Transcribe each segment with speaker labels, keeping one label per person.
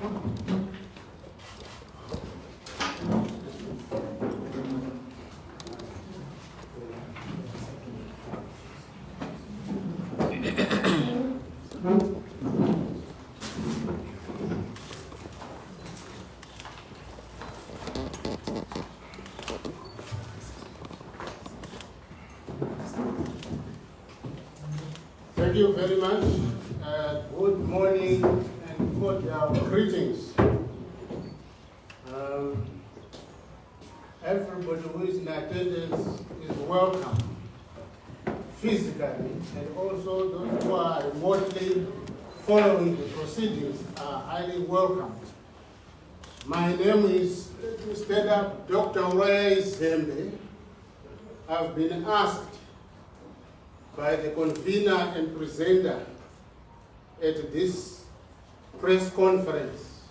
Speaker 1: Thank you very much. Good morning and good greetings. Everybody who is in attendance is welcome physically, and also those who are remotely following the proceedings are highly welcome. My name is, to stand up, Dr. Ray Zembe. I've been asked by the convener and presenter at this press conference,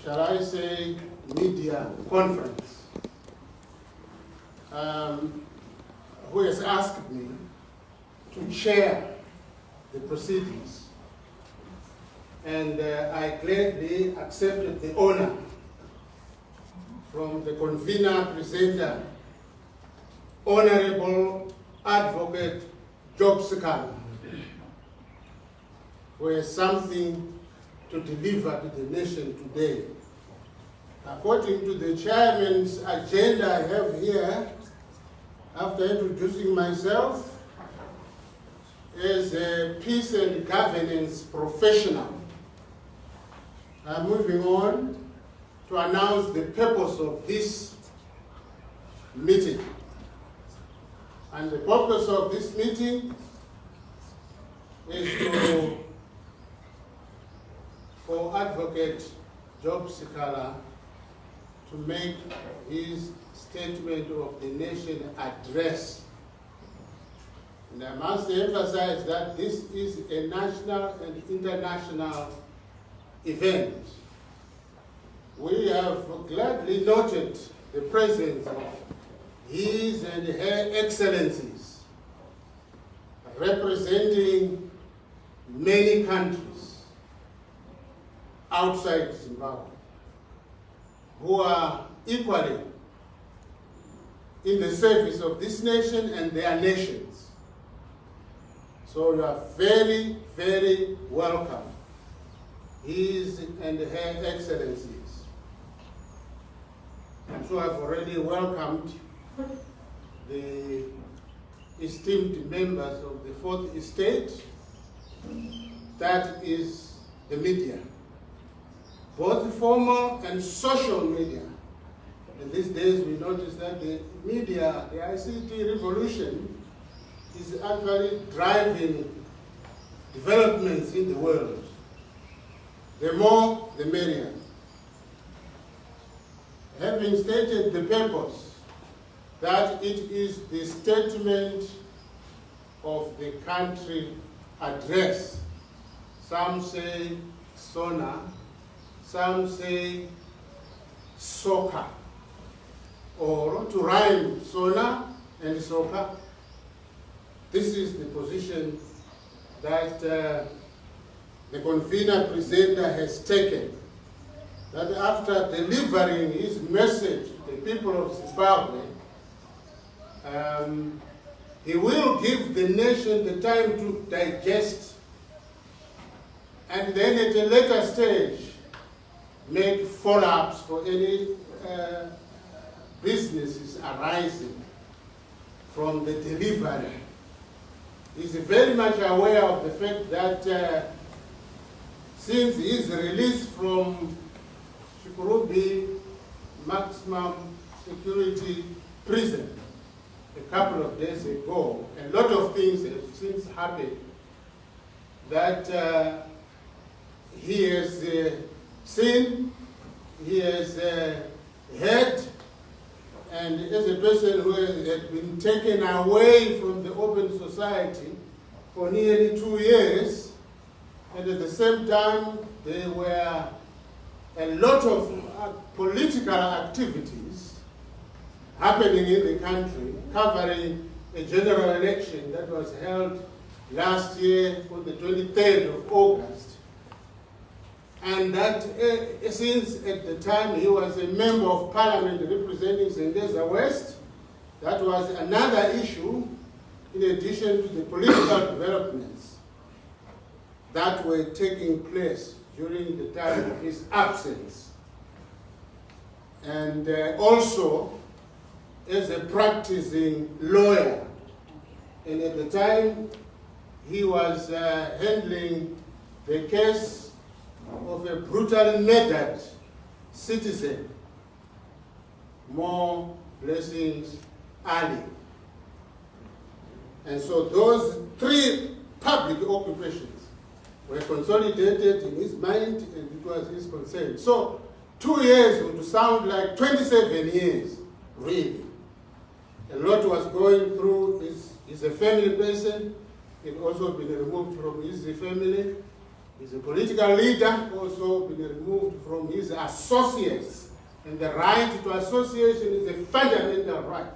Speaker 1: shall I say media conference, who has asked me to chair the proceedings. And I gladly accepted the honor from the convener, presenter, Honorable Advocate Job Sikhala, who has something to deliver to the nation today. According to the chairman's agenda I have here, after introducing myself as a peace and governance professional, I'm moving on to announce the purpose of this meeting. And the purpose of this meeting is for Advocate Job Sikhala to make his statement of the nation address. And I must emphasize that this is a national and international event. We have gladly noted the presence of His and Her Excellencies, representing many countries outside Zimbabwe, who are equally in the service of this nation and their nations. So you are very, very welcome, His and Her Excellencies. I'm sure I've already welcomed the esteemed members of the Fourth Estate, that is the media, both formal and social media. And these days we notice that the media, the ICT revolution, is actually driving developments in the world. The more, the merrier. Having stated the purpose, that it is the statement of the country address. Some say SONA, some say SOCA, or to rhyme SONA and SOCA. This is the position that the convener presenter has taken, that after delivering his message to the people of Zimbabwe, he will give the nation the time to digest, and then at a later stage make follow-ups for any businesses arising from the delivery. He's very much aware of the fact that since his release from Shikurubi maximum security prison a couple of days ago, a lot of things have since happened that he has seen, he has heard, and as a person who had been taken away from the open society for nearly 2 years, and at the same time there were a lot of political activities happening in the country, covering a general election that was held last year on the 23rd of August. and that since at the time he was a member of parliament representing Zambezi West, that was another issue in addition to the political developments that were taking place during the time of his absence. And also as a practicing lawyer. And at the time, he was handling the case of a brutally murdered citizen, More Blessings Ali. And so those three public occupations were consolidated in his mind, and it was his concern. So 2 years would sound like 27 years, really. A lot was going through. He's a family person. He'd also been removed from his family. He's a political leader, also been removed from his associates. And the right to association is a fundamental right.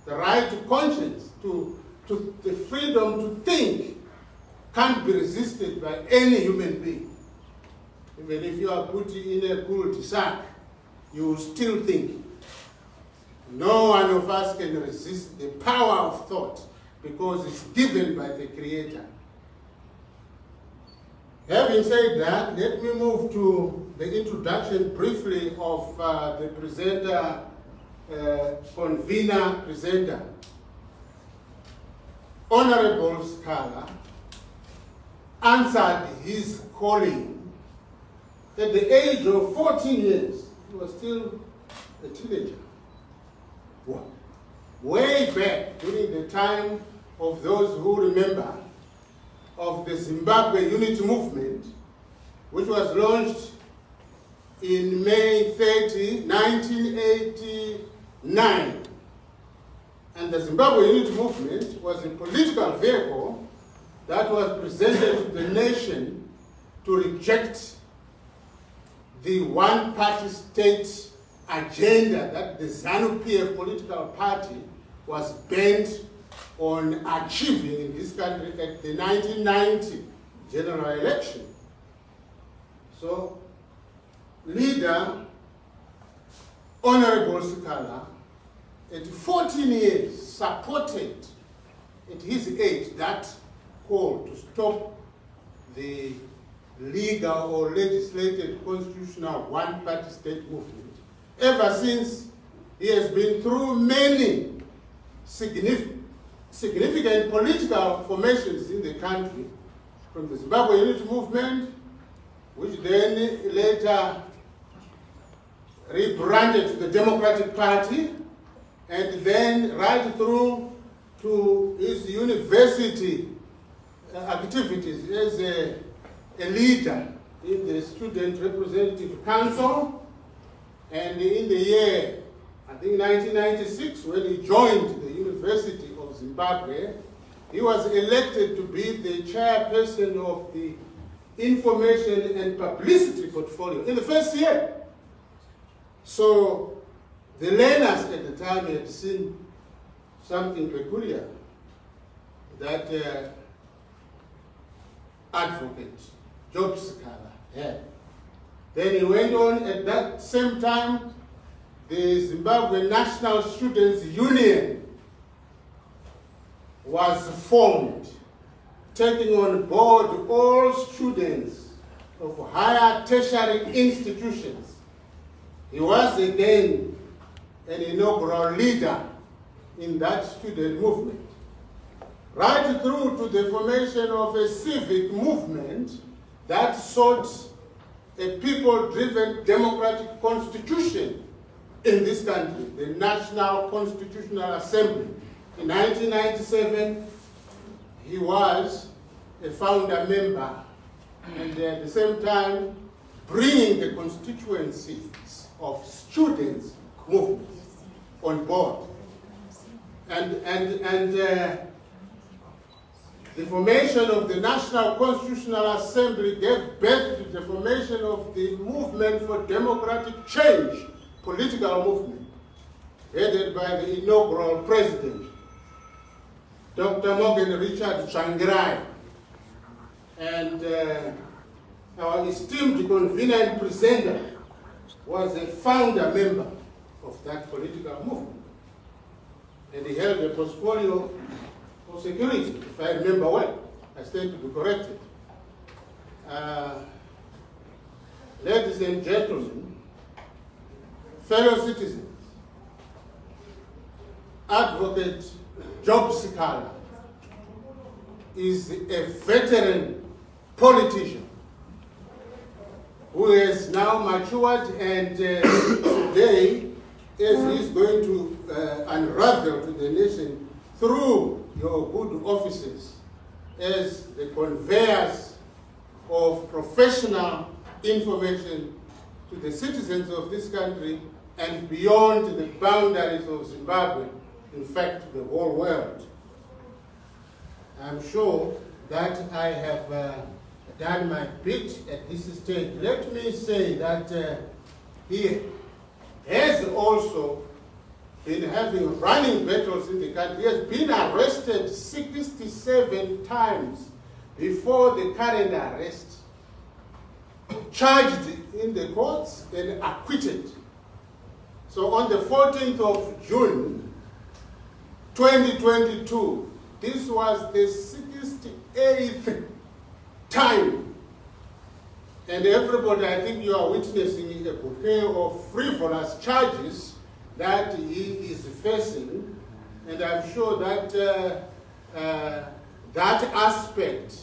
Speaker 1: The right to conscience, to the freedom to think, can't be resisted by any human being. Even if you are put in a cul-de-sac, you will still think. No one of us can resist the power of thought because it's given by the Creator. Having said that, let me move to the introduction briefly of the presenter, convener presenter. Honorable Sikhala answered his calling at the age of 14 years. He was still a teenager. Way back during the time of those who remember of the Zimbabwe Unity Movement, which was launched in May 30, 1989. And the Zimbabwe Unity Movement was a political vehicle that was presented to the nation to reject the one-party state agenda that the ZANU-PF political party was bent on achieving in this country at the 1990 general election. So, leader, Honorable Sikhala, at 14 years, supported at his age that call to stop the legal or legislated constitutional one-party state movement. Ever since, he has been through many significant political formations in the country, from the Zimbabwe Unity Movement, which then later rebranded to the Democratic Party, and then right through to his university activities as a leader in the Student Representative Council. And in the year, I think 1996, when he joined the University of Zimbabwe, he was elected to be the chairperson of the Information and Publicity Portfolio in the first year. So the learners at the time had seen something peculiar, that advocate, Job Sikhala, had. Then he went on at that same time, the Zimbabwe National Students Union was formed, taking on board all students of higher tertiary institutions. He was again an inaugural leader in that student movement. Right through to the formation of a civic movement that sought a people-driven democratic constitution in this country, the National Constitutional Assembly. In 1997, he was a founder member, and at the same time, bringing the constituencies of students' movements on board. And the formation of the National Constitutional Assembly gave birth to the formation of the Movement for Democratic Change, political movement, headed by the inaugural president, Dr. Morgan Richard Tsvangirai. And our esteemed convener and presenter was a founder member of that political movement. And he held a portfolio for security, if I remember well. I stand to be corrected. Ladies and gentlemen, fellow citizens, Advocate Job Sikhala is a veteran politician who has now matured, and today, as he's going to unravel to the nation through your good offices as the conveyors of professional information to the citizens of this country and beyond the boundaries of Zimbabwe, in fact, the whole world. I'm sure that I have done my bit at this stage. Let me say that he has also been having running battles in the country. He has been arrested 67 times before the current arrest, charged in the courts and acquitted. So on the 14th of June, 2022, this was the 68th time. And everybody, I think you are witnessing a bouquet of frivolous charges that he is facing. And I'm sure that that aspect,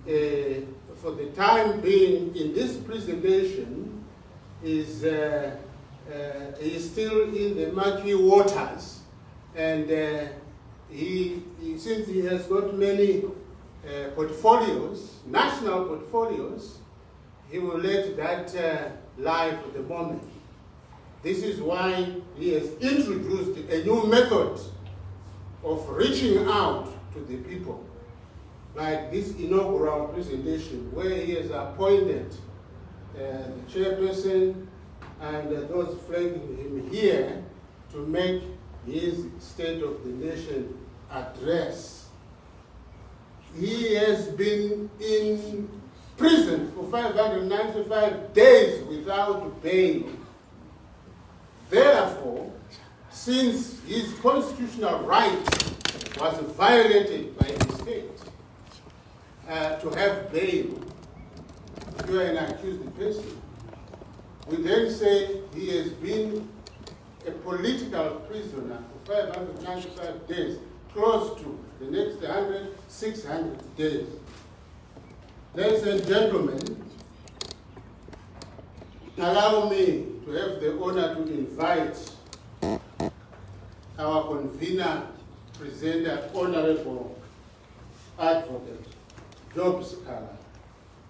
Speaker 1: for the time being in this presentation, is still in the murky waters. And since he has got many portfolios, national portfolios, he will let that lie for the moment. This is why he has introduced a new method of reaching out to the people, like this inaugural presentation, where he has appointed the chairperson and those flanking him here to make his State of the Nation address. He has been in prison for 595 days without bail. Therefore, since his constitutional right was violated by the state to have bail, if you are an accused person, we then say he has been a political prisoner for 595 days, close to the next 100, 600 days. Ladies and gentlemen, allow me to have the honor to invite our convener, presenter, Honorable Advocate Job Sikhala,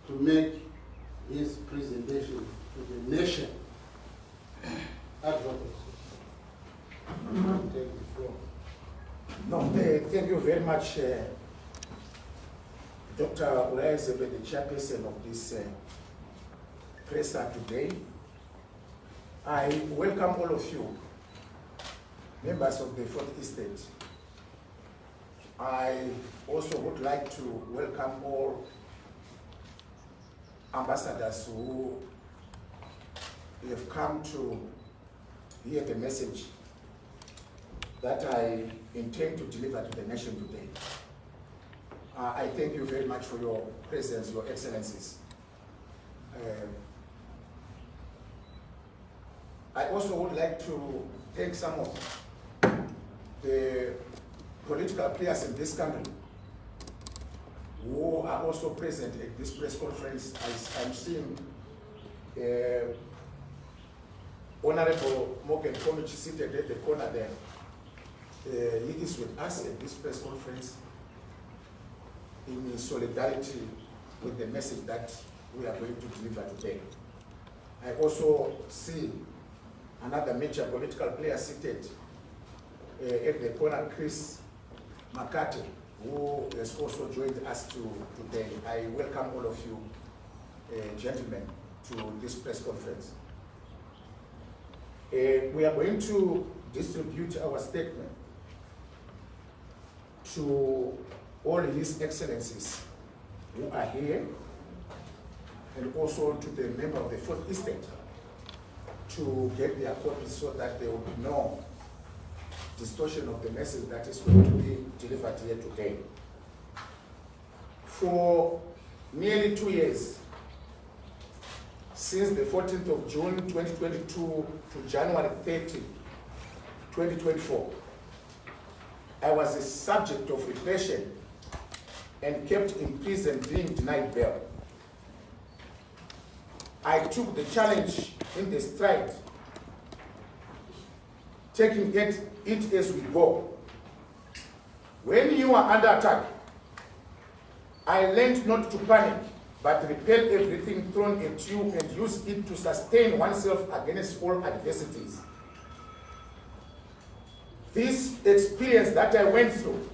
Speaker 1: to make his presentation to the nation. Advocate, take the floor.
Speaker 2: No, thank you very much, Dr. Ulaezebe, the chairperson of this presser today. I welcome all of you, members of the 4th Estate. I also would like to welcome all ambassadors who have come to hear the message that I intend to deliver to the nation today. I thank you very much for your presence, Your Excellencies. I also would like to thank some of the political players in this country who are also present at this press conference. I'm seeing Honorable Morgan Komich seated at the corner there. He is with us at this press conference in solidarity with the message that we are going to deliver today. I also see another major political player seated at the corner, Chris McCarthy, who has also joined us today. I welcome all of you, gentlemen, to this press conference. We are going to distribute our statement to all His Excellencies who are here and also to the member of the Fourth Estate to get their copies so that there will be no distortion of the message that is going to be delivered here today. For nearly 2 years, since the 14th of June 2022 to January 30, 2024, I was a subject of repression and kept in prison being denied bail. I took the challenge in the stride, taking it as we go. When you are under attack, I learned not to panic, but repel everything thrown at you and use it to sustain oneself against all adversities. This experience that I went through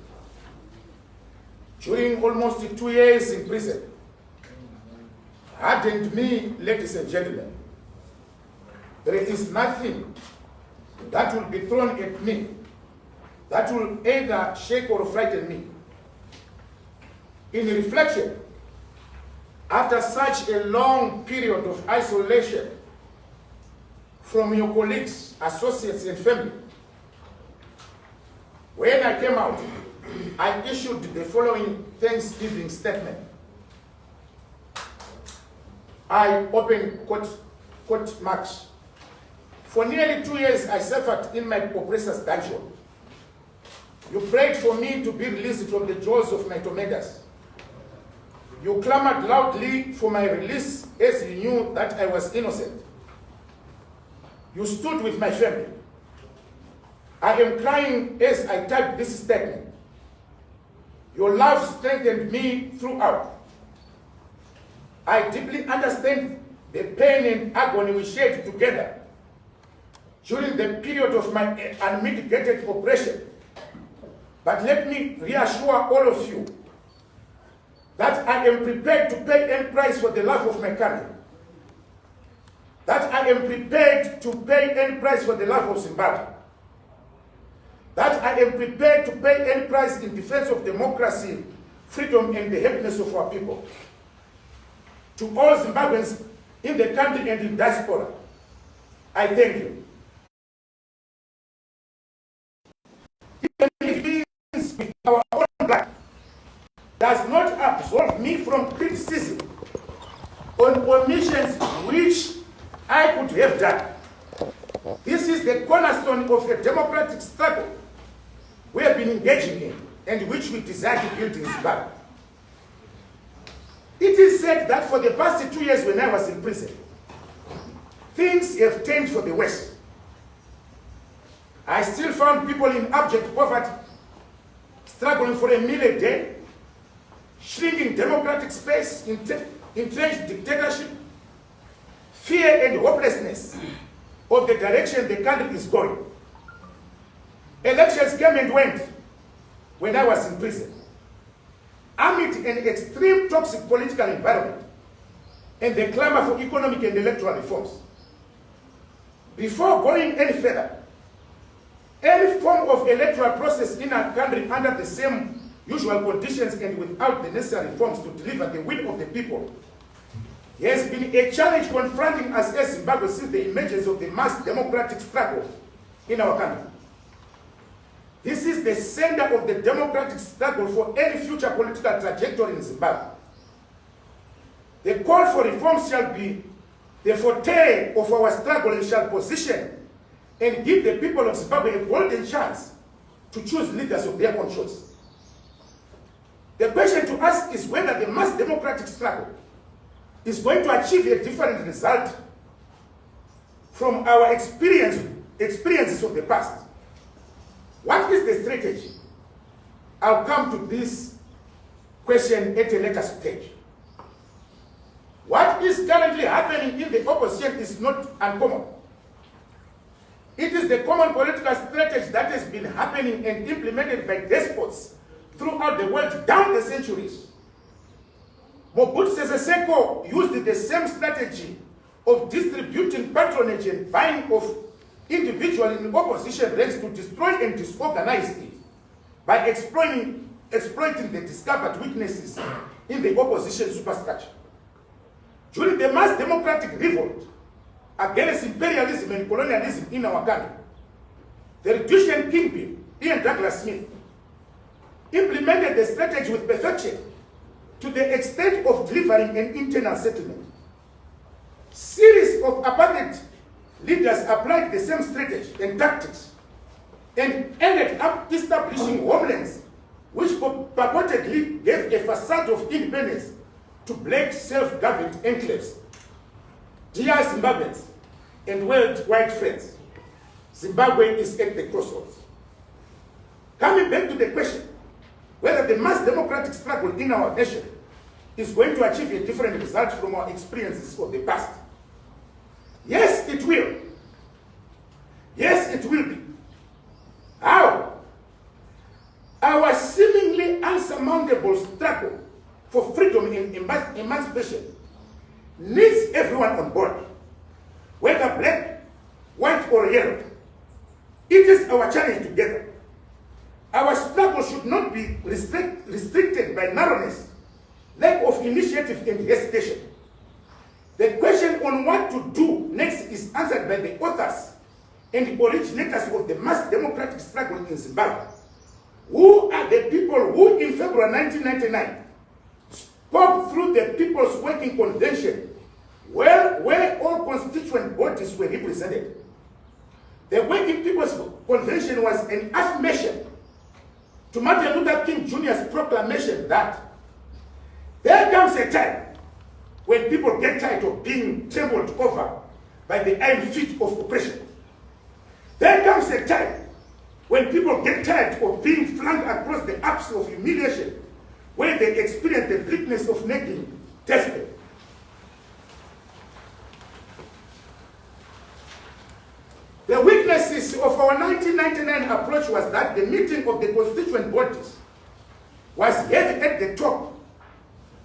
Speaker 2: during almost 2 years in prison hardened me, ladies and gentlemen. There is nothing that will be thrown at me that will either shake or frighten me. In reflection, after such a long period of isolation from your colleagues, associates, and family, when I came out, I issued the following Thanksgiving statement. I open quote marks. For nearly 2 years, I suffered in my oppressor's dungeon. You prayed for me to be released from the jaws of my tormentors. You clamored loudly for my release as you knew that I was innocent. You stood with my family. I am crying as I type this statement. Your love strengthened me throughout. I deeply understand the pain and agony we shared together during the period of my unmitigated oppression. But let me reassure all of you that I am prepared to pay any price for the love of my country. That I am prepared to pay any price for the love of Zimbabwe. That I am prepared to pay any price in defense of democracy, freedom, and the happiness of our people. To all Zimbabweans in the country and in diaspora, I thank you. Even if it is with our own blood, does not absolve me from criticism on omissions which I could have done. This is the cornerstone of a democratic struggle we have been engaging in and which we desire to build in Zimbabwe. It is said that for the past 2 years when I was in prison, things have turned for the worse. I still found people in abject poverty, struggling for a meal a day, shrinking democratic space, entrenched dictatorship, fear and hopelessness of the direction the country is going. Elections came and went when I was in prison, amid an extreme toxic political environment and the clamor for economic and electoral reforms. Before going any further, any form of electoral process in our country under the same usual conditions and without the necessary reforms to deliver the will of the people has been a challenge confronting us as Zimbabwe since the emergence of the mass democratic struggle in our country. This is the center of the democratic struggle for any future political trajectory in Zimbabwe. The call for reforms shall be the forte of our struggle and shall position and give the people of Zimbabwe a golden chance to choose leaders of their own choice. The question to ask is whether the mass democratic struggle is going to achieve a different result from our experiences of the past. What is the strategy? I'll come to this question at a later stage. What is currently happening in the opposition is not uncommon. It is the common political strategy that has been happening and implemented by despots throughout the world down the centuries. Mobutu Sese Seko used the same strategy of distributing patronage and buying of individuals in opposition ranks to destroy and disorganize it by exploiting the discovered weaknesses in the opposition superstructure.
Speaker 3: during the mass democratic revolt against imperialism and colonialism in our country, the Rhodesian kingpin, Ian Douglas Smith, implemented the strategy with perfection to the extent of delivering an internal settlement. Series of apartheid leaders applied the same strategy and tactics and ended up establishing homelands which purportedly gave a facade of independence to black self-governed enclaves. Dear Zimbabweans and worldwide friends, Zimbabwe is at the crossroads. Coming back to the question whether the mass democratic struggle in our nation is going to achieve a different result from our experiences of the past. Yes, it will. Yes, it will be. How? Our seemingly unsurmountable struggle for freedom and emancipation needs everyone on board, whether black, white, or yellow. It is our challenge together. Our struggle should not be restricted by narrowness, lack of initiative, and hesitation. The question on what to do next is answered by the authors and the originators of the mass democratic struggle in Zimbabwe. Who are the people who in February 1999 spoke through the People's Working Convention, where all constituent bodies were represented? The Working People's Convention was an affirmation to Martin Luther King Jr.'s proclamation that there comes a time when people get tired of being trampled over by the iron feet of oppression. There comes a time when people get tired of being flung across the apse of humiliation, where they experience the bleakness of naked deathbed. The weaknesses of our 1999 approach was that the meeting of the constituent bodies was heavy at the top,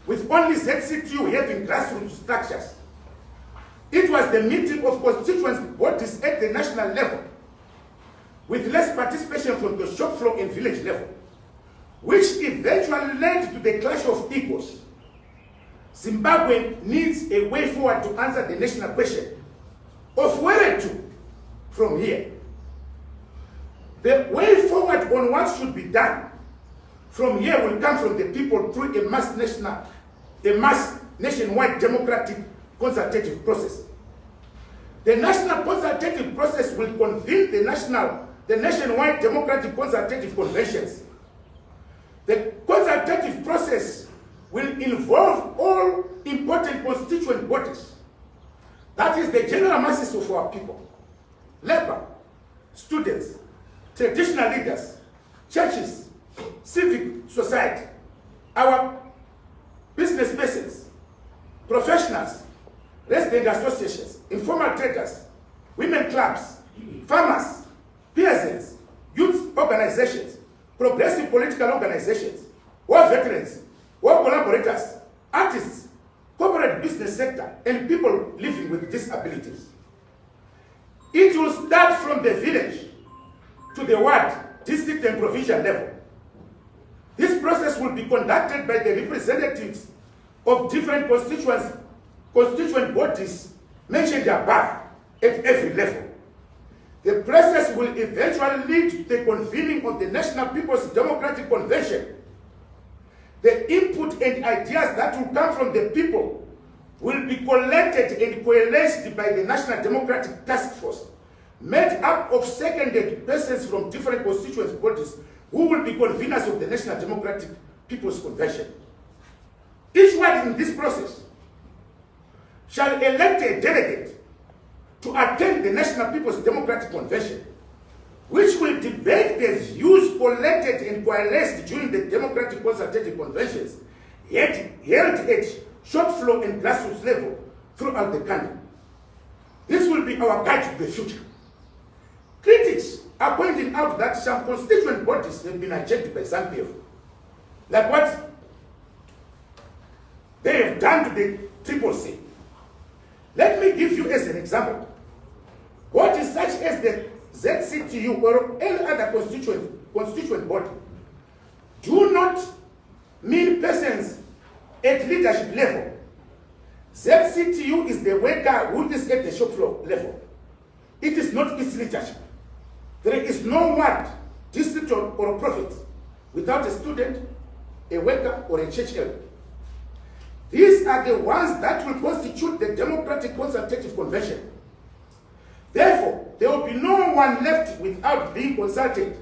Speaker 3: with only ZCTU having grassroots structures. It was the meeting of constituent bodies at the national level, with less participation from the shop floor and village level, which eventually led to the clash of egos. Zimbabwe needs a way forward to answer the national question of where to from here. The way forward on what should be done from here will come from the people through a mass nationwide democratic consultative process. The national consultative process will convene the nationwide democratic consultative conventions. The consultative process will involve all important constituent bodies. That is the general masses of our people: labor, students, traditional leaders, churches, civic society, our business persons, professionals, resident associations, informal traders, women clubs, farmers, peasants, youth organizations, progressive political organizations, war veterans, war collaborators, artists, corporate business sector, and people living with disabilities. It will start from the village to the ward, district, and provincial level. This process will be conducted by the representatives of different constituent bodies mentioned above at every level. The process will eventually lead to the convening of the National People's Democratic Convention. The input and ideas that will come from the people will be collected and coalesced by the National Democratic Task Force, made up of seconded persons from different constituent bodies who will be conveners of the National Democratic People's Convention. Each one in this process shall elect a delegate to attend the National People's Democratic Convention, which will debate the views collected and coalesced during the democratic consultative conventions held at shop floor and grassroots level throughout the country. This will be our guide to the future. Critics are pointing out that some constituent bodies have been hijacked by some people, like what they have done to the Triple C. Let me give you as an example. What is such as the ZCTU or any other constituent body do not mean persons at leadership level. ZCTU is the worker who is at the shop floor level. It is not its leadership. There is no ward, district, or province without a student, a worker, or a church elder. These are the ones that will constitute the Democratic Consultative Convention. Therefore, there will be no one left without being consulted,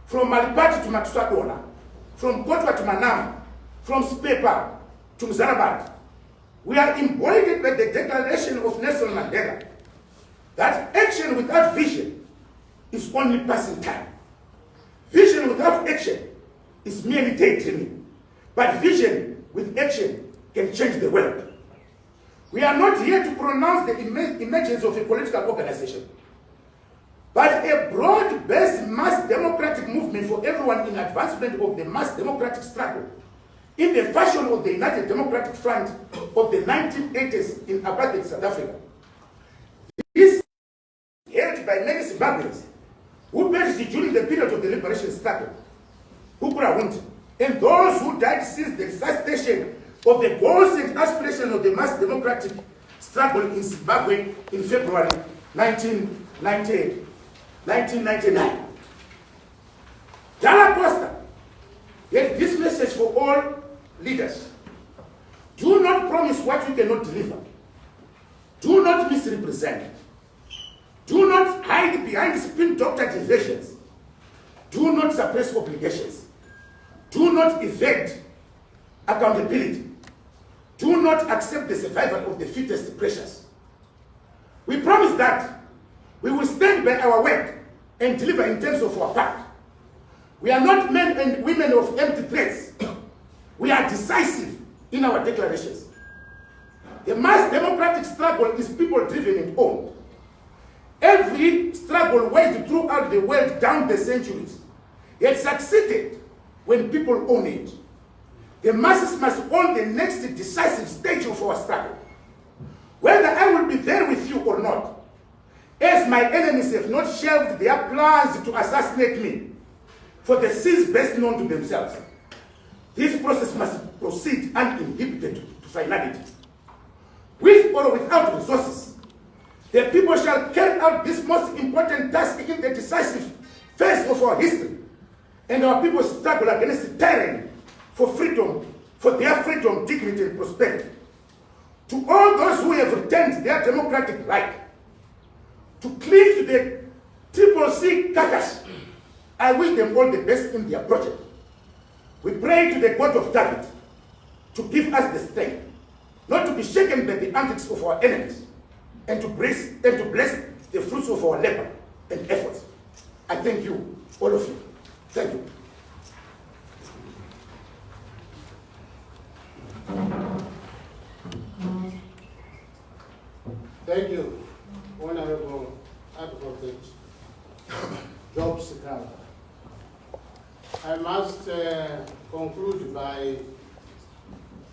Speaker 3: from Malipati to Matusadona, from Kotwa to Manama, from Spepa to Mzalabad. We are embodied by the Declaration of Nelson Mandela that action without vision is only passing time. Vision without action is merely daydreaming, but vision with action can change the world. We are not here to pronounce the emergence of a political organization, but a broad-based mass democratic movement for everyone in advancement of the mass democratic struggle in the fashion of the United Democratic Front of the 1980s in apartheid South Africa. This is held by many Zimbabweans who perished during the period of the liberation struggle, and those who died since the resuscitation of the goals and aspirations of the mass democratic struggle in Zimbabwe in February 1999. Dalla Costa had this message for all leaders. Do not promise what you cannot deliver. Do not misrepresent. Do not hide behind spin doctor diversions. Do not suppress obligations. Do not evade accountability. Do not accept the survival of the fittest pressures. We promise that we will stand by our word and deliver in terms of our part. We are not men and women of empty threats. We are decisive in our declarations. The mass democratic struggle is people-driven and owned. Every struggle waged throughout the world down the centuries has succeeded when people own it. The masses must own the next decisive stage of our struggle. Whether I will be there with you or not, as my enemies have not shelved their plans to assassinate me for the sins best known to themselves, this process must proceed uninhibited to finality. With or without resources, the people shall carry out this most important task in the decisive phase of our history, and our people struggle against tyranny for freedom, for their freedom, dignity, and prosperity. To all those who have retained their democratic right to cling to the Triple C carcass, I wish them all the best in their project. We pray to the God of David to give us the strength not to be shaken by the antics of our enemies, and to bless the fruits of our labor and efforts. I thank you, all of you. Thank you.
Speaker 1: Thank you, Honorable Advocate Job Sikhala. I must conclude by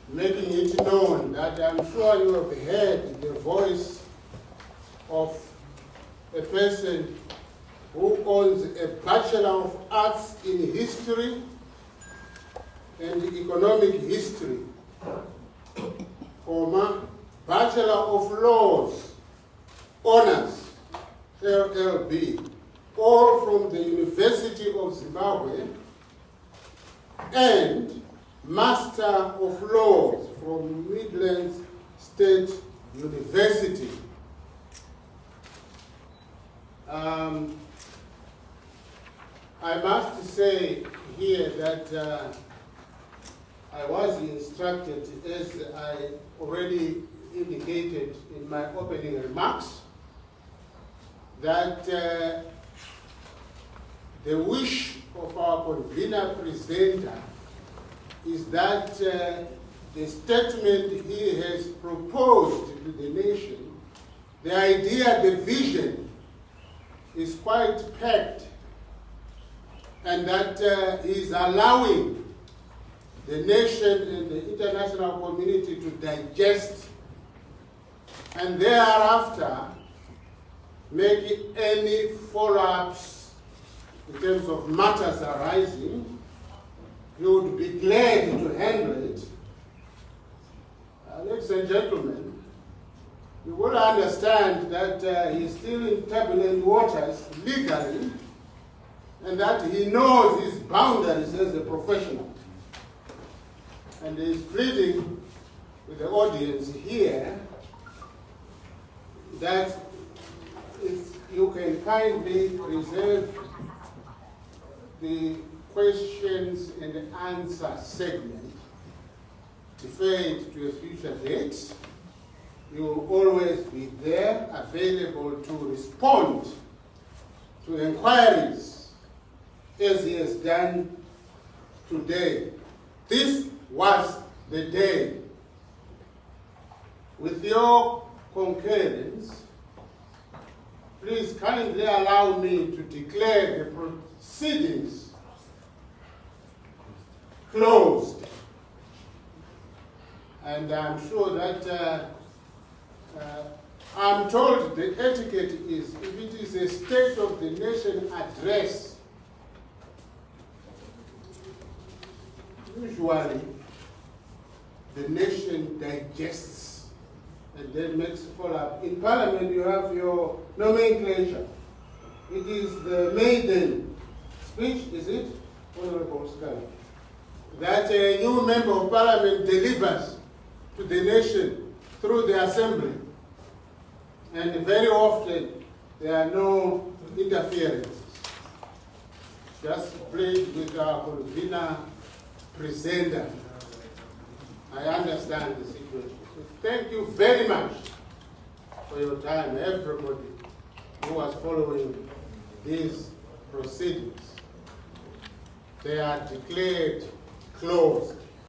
Speaker 1: making it known that I'm sure you have heard the voice of a person who owns a Bachelor of Arts in History and Economic History, Bachelor of Laws, Honors, LLB, all from the University of Zimbabwe, and Master of Laws from Midlands State University. I must say here that I was instructed, as I already indicated in my opening remarks, that the wish of our convener presenter is that the statement he has proposed to the nation, the idea, the vision, is quite packed, and that is allowing the nation and the international community to digest and thereafter make any follow-ups in terms of matters arising. You would be glad to handle it. Ladies and gentlemen, understand that he's still in turbulent waters legally, and that he knows his boundaries as a professional. And he's pleading with the audience here that if you can kindly reserve the questions and answer segment, defer it to a future date. You will always be there, available to respond to inquiries as he has done today. This was the day. With your concurrence, please kindly allow me to declare the proceedings closed. And I'm sure that I'm told the etiquette is, if it is a State of the Nation address, usually the nation digests and then makes a follow-up. In Parliament, you have your nomenclature. It is the maiden speech, is it, Honorable Sikhala, that a new member of Parliament delivers to the nation through the Assembly. And very often, there are no interferences. Just played with our convener presenter. I understand the situation. So thank you very much for your time, everybody who was following these proceedings. They are declared closed.